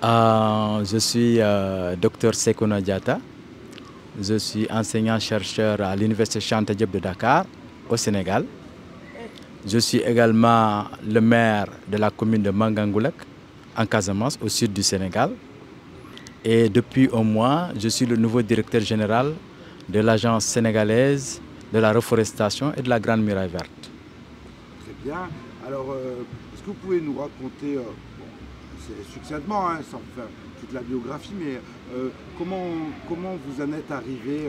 Je suis Dr Sekouna Diatta. Je suis enseignant-chercheur à l'Université Cheikh Anta Diop de Dakar, au Sénégal. Je suis également le maire de la commune de Mangangoulak, en Casamance, au sud du Sénégal. Et depuis un mois, je suis le nouveau directeur général de l'Agence sénégalaise de la reforestation et de la Grande Muraille Verte. Très bien. Alors, est-ce que vous pouvez nous raconter, succinctement, hein, sans faire toute la biographie, mais comment vous en êtes arrivé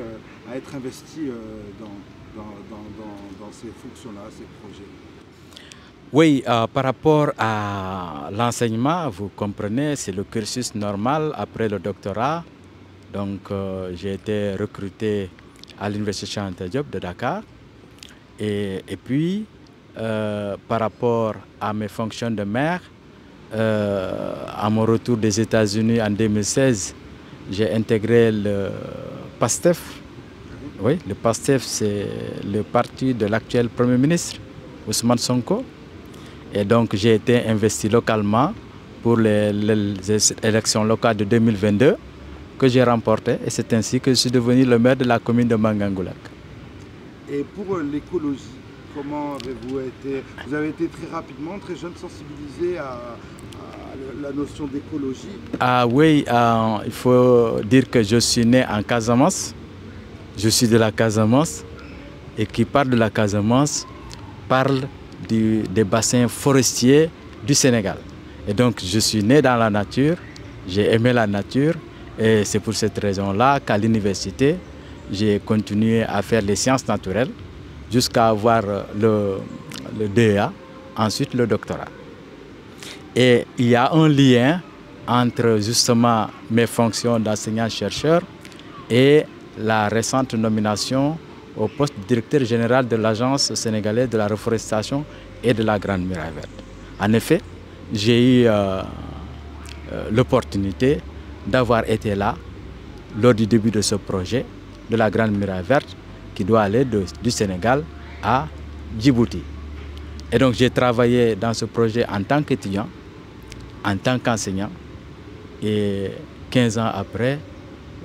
à être investi dans ces fonctions-là, ces projets? Oui, par rapport à l'enseignement, vous comprenez, c'est le cursus normal après le doctorat. Donc, j'ai été recruté à l'Université Cheikh Anta Diop de Dakar. Et puis, par rapport à mes fonctions de maire, à mon retour des États-Unis en 2016, j'ai intégré le PASTEF. Oui, le PASTEF, c'est le parti de l'actuel Premier ministre, Ousmane Sonko. Et donc, j'ai été investi localement pour les élections locales de 2022 que j'ai remportées. Et c'est ainsi que je suis devenu le maire de la commune de Mangangoulak. Et pour l'écologie, comment avez-vous été? Vous avez été très rapidement, très jeune, sensibilisé à la notion d'écologie? Ah oui, il faut dire que je suis né en Casamance. Je suis de la Casamance. Et qui parle de la Casamance parle des bassins forestiers du Sénégal. Et donc, je suis né dans la nature, j'ai aimé la nature. Et c'est pour cette raison-là qu'à l'université, j'ai continué à faire les sciences naturelles jusqu'à avoir le DEA, ensuite le doctorat. Et il y a un lien entre justement mes fonctions d'enseignant-chercheur et la récente nomination au poste de directeur général de l'Agence sénégalaise de la reforestation et de la Grande Muraille Verte. En effet, j'ai eu l'opportunité d'avoir été là lors du début de ce projet de la Grande Muraille Verte qui doit aller du Sénégal à Djibouti. Et donc j'ai travaillé dans ce projet en tant qu'étudiant, en tant qu'enseignant. Et 15 ans après,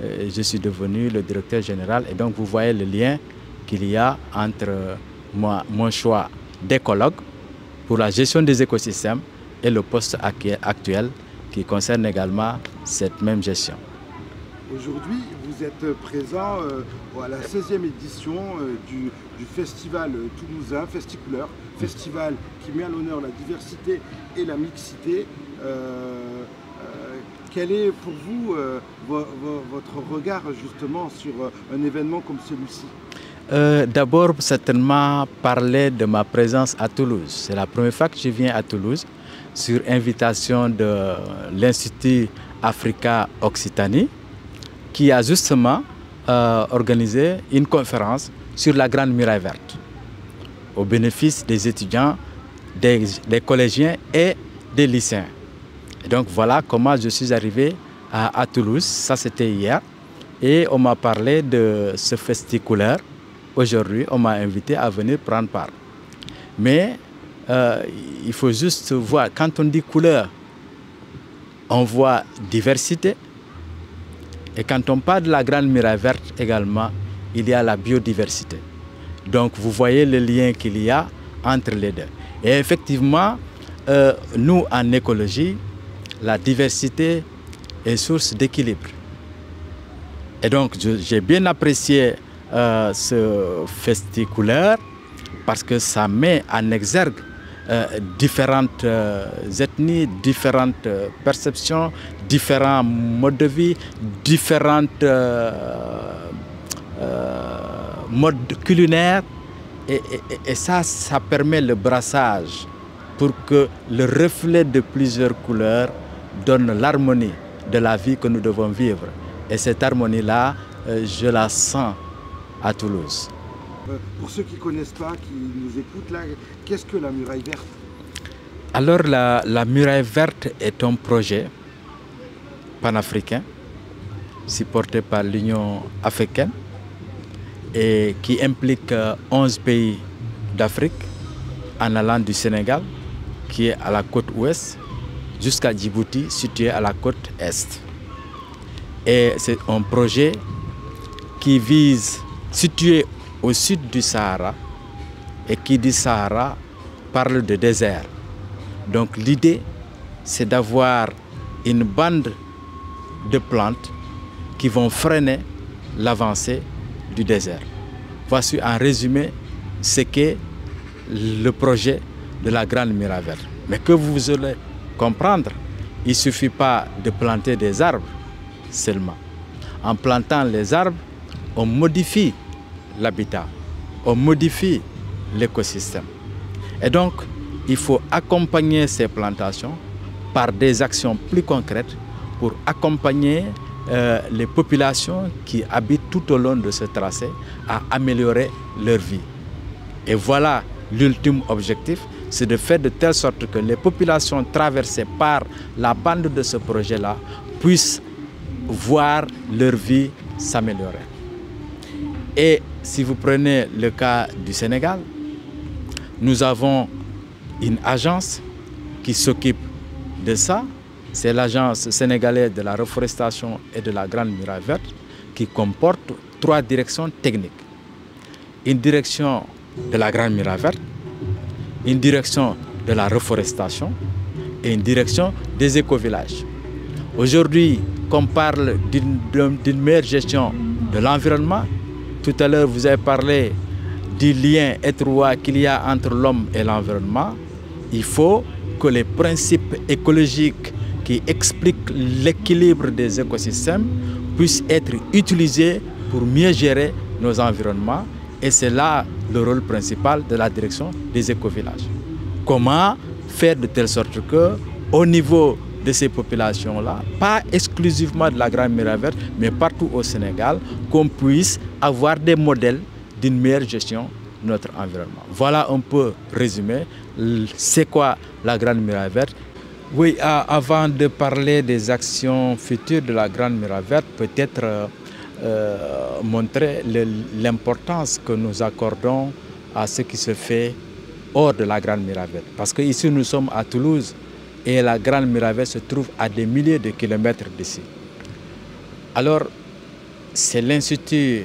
je suis devenu le directeur général. Et donc vous voyez le lien qu'il y a entre mon choix d'écologue pour la gestion des écosystèmes et le poste actuel qui concerne également cette même gestion. Aujourd'hui, vous êtes présent à la 16e édition du festival toulousain, Festicouleur, festival qui met à l'honneur la diversité et la mixité. Quel est pour vous votre regard justement sur un événement comme celui-ci? D'abord, certainement parler de ma présence à Toulouse. C'est la première fois que je viens à Toulouse sur invitation de l'Institut Africa Occitanie qui a justement organisé une conférence sur la Grande Muraille Verte au bénéfice des étudiants, des collégiens et des lycéens. Et donc voilà comment je suis arrivé à Toulouse, ça c'était hier, et on m'a parlé de ce festicouleur. Aujourd'hui, on m'a invité à venir prendre part. Mais il faut juste voir, quand on dit couleur, on voit diversité. Et quand on parle de la Grande Muraille Verte également, il y a la biodiversité. Donc vous voyez le lien qu'il y a entre les deux. Et effectivement, nous en écologie, la diversité est source d'équilibre. Et donc j'ai bien apprécié ce festicouleur parce que ça met en exergue différentes ethnies, différentes perceptions, différents modes de vie, différentes modes culinaires. Et ça permet le brassage pour que le reflet de plusieurs couleurs donne l'harmonie de la vie que nous devons vivre. Et cette harmonie-là, je la sens à Toulouse. Pour ceux qui ne connaissent pas, qui nous écoutent là, qu'est-ce que la Muraille Verte? Alors la Muraille Verte est un projet panafricain supporté par l'Union africaine et qui implique 11 pays d'Afrique en allant du Sénégal qui est à la côte ouest jusqu'à Djibouti, situé à la côte est. Et c'est un projet qui vise, situé au sud du Sahara, et qui dit Sahara parle de désert. Donc l'idée, c'est d'avoir une bande de plantes qui vont freiner l'avancée du désert. Voici en résumé ce qu'est le projet de la Grande Muraille Verte. Mais que vous allez comprendre, il ne suffit pas de planter des arbres seulement. En plantant les arbres, on modifie l'habitat, on modifie l'écosystème. Et donc, il faut accompagner ces plantations par des actions plus concrètes pour accompagner les populations qui habitent tout au long de ce tracé à améliorer leur vie. Et voilà l'ultime objectif, c'est de faire de telle sorte que les populations traversées par la bande de ce projet-là puissent voir leur vie s'améliorer. Et si vous prenez le cas du Sénégal, nous avons une agence qui s'occupe de ça. C'est l'Agence sénégalaise de la reforestation et de la Grande Muraille Verte qui comporte 3 directions techniques. Une direction de la Grande Muraille Verte, une direction de la reforestation et une direction des écovillages. Aujourd'hui, qu'on parle d'une meilleure gestion de l'environnement, tout à l'heure vous avez parlé du lien étroit qu'il y a entre l'homme et l'environnement, il faut que les principes écologiques qui expliquent l'équilibre des écosystèmes puissent être utilisés pour mieux gérer nos environnements. Et c'est là le rôle principal de la direction des écovillages. Comment faire de telle sorte que, au niveau de ces populations-là, pas exclusivement de la Grande Muraille Verte, mais partout au Sénégal, qu'on puisse avoir des modèles d'une meilleure gestion de notre environnement. Voilà un peu résumé, c'est quoi la Grande Muraille Verte. Oui, avant de parler des actions futures de la Grande Muraille Verte, peut-être montrer l'importance que nous accordons à ce qui se fait hors de la Grande Muraille Verte. Parce qu'ici, nous sommes à Toulouse et la Grande Muraille Verte se trouve à des milliers de kilomètres d'ici. Alors, c'est l'Institut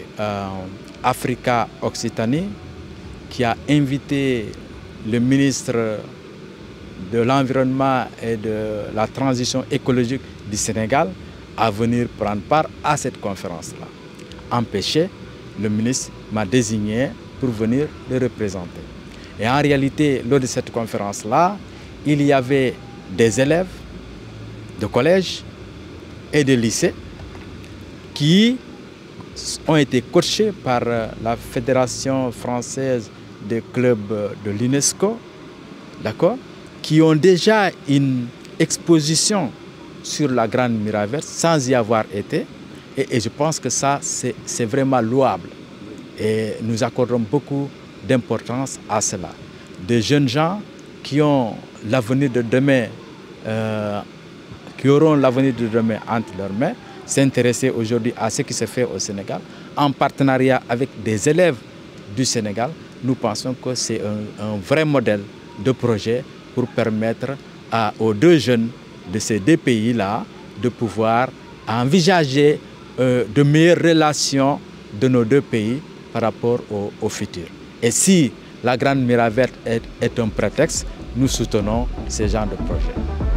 Africa Occitanie qui a invité le ministre de l'Environnement et de la Transition écologique du Sénégal à venir prendre part à cette conférence-là. Empêché, le ministre m'a désigné pour venir le représenter. Et en réalité, lors de cette conférence-là, il y avait des élèves de collège et de lycée qui ont été coachés par la Fédération française des clubs de l'UNESCO, d'accord, qui ont déjà une exposition sur la Grande Muraille Verte sans y avoir été. Et je pense que ça, c'est vraiment louable. Et nous accordons beaucoup d'importance à cela. Des jeunes gens qui ont l'avenir de demain, qui auront l'avenir de demain entre leurs mains, s'intéresser aujourd'hui à ce qui se fait au Sénégal, en partenariat avec des élèves du Sénégal. Nous pensons que c'est un vrai modèle de projet pour permettre aux 2 jeunes de ces 2 pays-là de pouvoir envisager de meilleures relations de nos 2 pays par rapport au futur. Et si la Grande Muraille Verte est un prétexte, nous soutenons ce genre de projet.